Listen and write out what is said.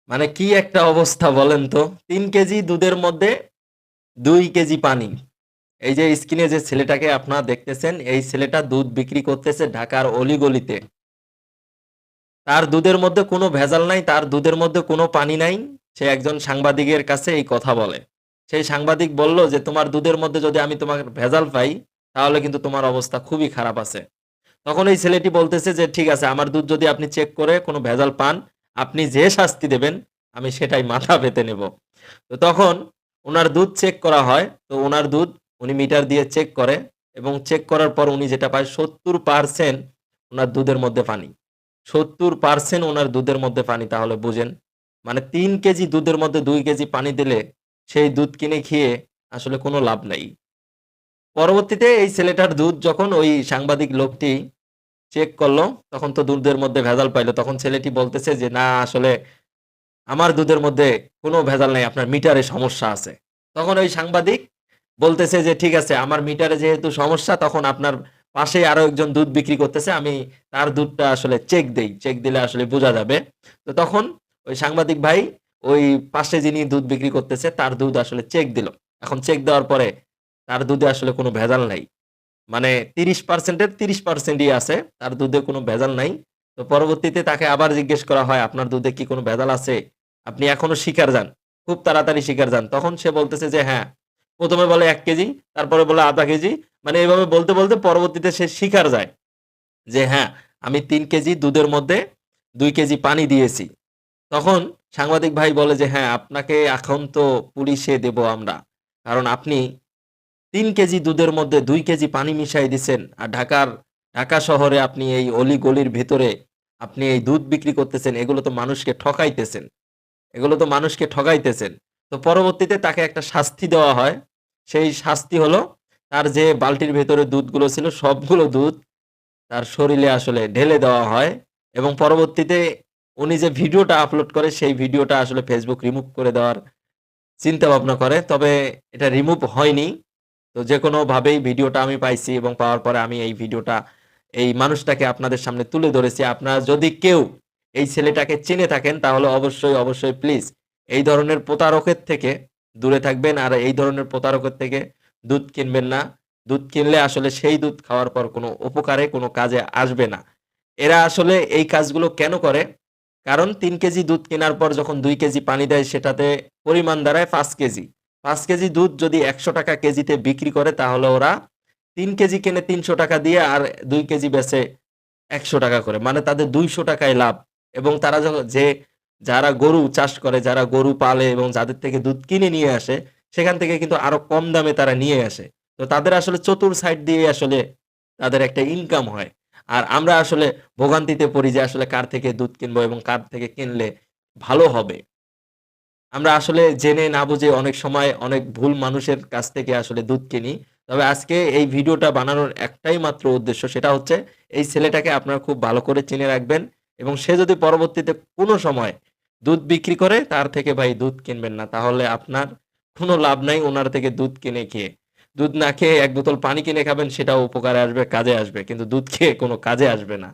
মানে কি একটা অবস্থা বলেন তো? ৩ কেজি দুধের মধ্যে ২ কেজি পানি। এই যে স্ক্রিনে যে ছেলেটাকে আপনারা দেখতেছেন, এই ছেলেটা দুধ বিক্রি করতেছে ঢাকার অলি-গলিতে। তার দুধের মধ্যে কোনো ভেজাল নাই, তার দুধের মধ্যে কোনো পানি নাই। সে একজন সাংবাদিকের কাছে এই কথা বলে। সেই সাংবাদিক বলল যে, "তোমার দুধের মধ্যে যদি আমি তোমার ভেজাল পাই, তাহলে কিন্তু তোমার অবস্থা খুবই খারাপ আছে।" তখন এই ছেলেটি বলতেছে যে, "ঠিক আছে, আমার দুধ যদি আপনি চেক করে কোনো ভেজাল পান, আপনি যে শাস্তি দেবেন, আমি সেটাই মাথা পেতে নেব।" তো তখন উনার দুধ চেক করা হয়। তো উনার দুধ উনি মিটার দিয়ে চেক করে এবং চেক করার পর উনি যেটা পায় ৭০% উনার দুধের মধ্যে পানি। ৭০% উনার দুধের মধ্যে পানি তাহলে বুঝেন। মানে ৩ কেজি দুধের মধ্যে ২ কেজি পানি দিলে সেই দুধ কিনে খেয়ে আসলে কোনো লাভ নাই। পরবর্তীতে এই ছেলেটার দুধ যখন ওই সাংবাদিক লোকটি চেক করল, তখন তো দুধের মধ্যে ভেজাল পাইল। তখন ছেলেটি বলতেছে যে, "না আসলে আমার দুধের মধ্যে কোনো ভেজাল নাই, আপনার মিটারে সমস্যা আছে।" তখন ওই সাংবাদিক বলতেছে যে, "ঠিক আছে, আমার মিটারে যেহেতু সমস্যা তখন আপনার পাশেই আরো একজন দুধ বিক্রি করতেছে। আমি তার দুধটা আসলে চেক দেই। চেক দিলে আসলে বোঝা যাবে।" তো তখন ওই সাংবাদিক ভাই ওই পাশে যিনি দুধ বিক্রি করতেছে তার দুধ আসলে চেক দিল। এখন চেক দেওয়ার পরে তার দুধে আসলে কোনো ভেজাল নাই। মানে ৩০% এর ৩০% ই আছে। তার দুধে কোনো ভেজাল নাই। তো পরবর্তীতে তাকে আবার জিজ্ঞেস করা হয়, "আপনার দুধে কি কোনো ভেজাল আছে? আপনি এখনো শিকার যান। খুব তাড়াতাড়ি শিকার যান।" তখন সে বলতেছে যে, "হ্যাঁ।" ১ম এ বলে ১ কেজি, তারপরে বলে ০.৫ কেজি। মানে এভাবে বলতে, বলতে পরবর্তীতে সে শিকার যায় যে, "হ্যাঁ, আমি ৩ কেজি দুধের মধ্যে ২ কেজি পানি দিয়েছি।" তখন সাংবাদিক ভাই বলে যে, "হ্যাঁ, আপনাকে এখন তো পুলিশে দেব আমরা। কারণ আপনি ৩ কেজি দুধের মধ্যে ২ কেজি পানি মিশাই দিছেন। আর ঢাকা শহরে আপনি এই অলি-গলির ভেতরে আপনি এই দুধ বিক্রি করতেছেন। এগুলো তো মানুষকে ঠকাইতেছেন। এগুলো তো মানুষকে ঠকাইতেছেন।" তো পরবর্তীতে তাকে একটা শাস্তি দেওয়া হয়। সেই শাস্তি হলো তার যে বালতির ভেতরে দুধগুলো ছিল সবগুলো দুধ তার শরীলে আসলে ঢেলে দেওয়া হয় এবং পরবর্তীতে উনি যে ভিডিওটা আপলোড করে সেই ভিডিওটা আসলে Facebook রিমুভ করে দেওয়ার চিন্তা-ভাবনা করে। তবে এটা রিমুভ হয়নি। তো যেকোনোভাবেই ভিডিওটা আমি পাইছি এবং পাওয়ার পরে আমি এই ভিডিওটা এই মানুষটাকে আপনাদের সামনে তুলে ধরেছি। আপনারা যদি কেউ এই ছেলেটাকে চিনে থাকেন তাহলে অবশ্যই, অবশ্যই প্লিজ এই ধরনের প্রতারকের থেকে দূরে থাকবেন। আর এই ধরনের প্রতারকের থেকে দুধ কিনবেন না। দুধ কিনলে আসলে সেই দুধ খাওয়ার পর কোনো উপকারে কোনো কাজে আসবে না। এরা আসলে এই কাজগুলো কেন করে? কারণ ৩ কেজি দুধ কেনার পর যখন ২ কেজি পানি দেয় সেটাতে পরিমাণ দাঁড়ায় ৫ কেজি। ৫ কেজি দুধ যদি ৳১০০ কেজিতে বিক্রি করে তাহলে ওরা ৩ কেজি কিনে ৳৩০০ দিয়ে আর ২ কেজি বেচে ৳১০০ করে। মানে তাদের ৳২০০ য় লাভ এবং তারা যারা গরু চাষ করে, যারা গরু পালে এবং যাদের থেকে দুধ কিনে নিয়ে আসে, সেখান থেকে কিন্তু আরো কম দামে তারা নিয়ে আসে। তো তাদের আসলে চতুর সাইড দিয়ে আসলে তাদের একটা ইনকাম হয়। আর আমরা আসলে ভোগান্তিতে পড়ি যে আসলে কার থেকে দুধ কিনবো এবং কার থেকে কিনলে ভালো হবে। আমরা আসলে জেনে না বুঝে অনেক সময় অনেক ভুল মানুষের কাছ থেকে আসলে দুধ কিনি। তবে আজকে এই ভিডিওটা বানানোর একটাই মাত্র উদ্দেশ্য সেটা হচ্ছে এই ছেলেটাকে আপনারা খুব ভালো করে চিনে রাখবেন এবং সে যদি পরবর্তীতে কোনো সময় দুধ বিক্রি করে তার থেকে ভাই দুধ কিনবেন না। তাহলে আপনার কোনো লাভ নাই উনার থেকে দুধ কিনে খেয়ে। দুধ না খেয়ে ১ বোতল পানি কিনে খাবেন সেটাও উপকারে আসবে, কাজে আসবে। কিন্তু দুধ খেয়ে কোনো কাজে আসবে না।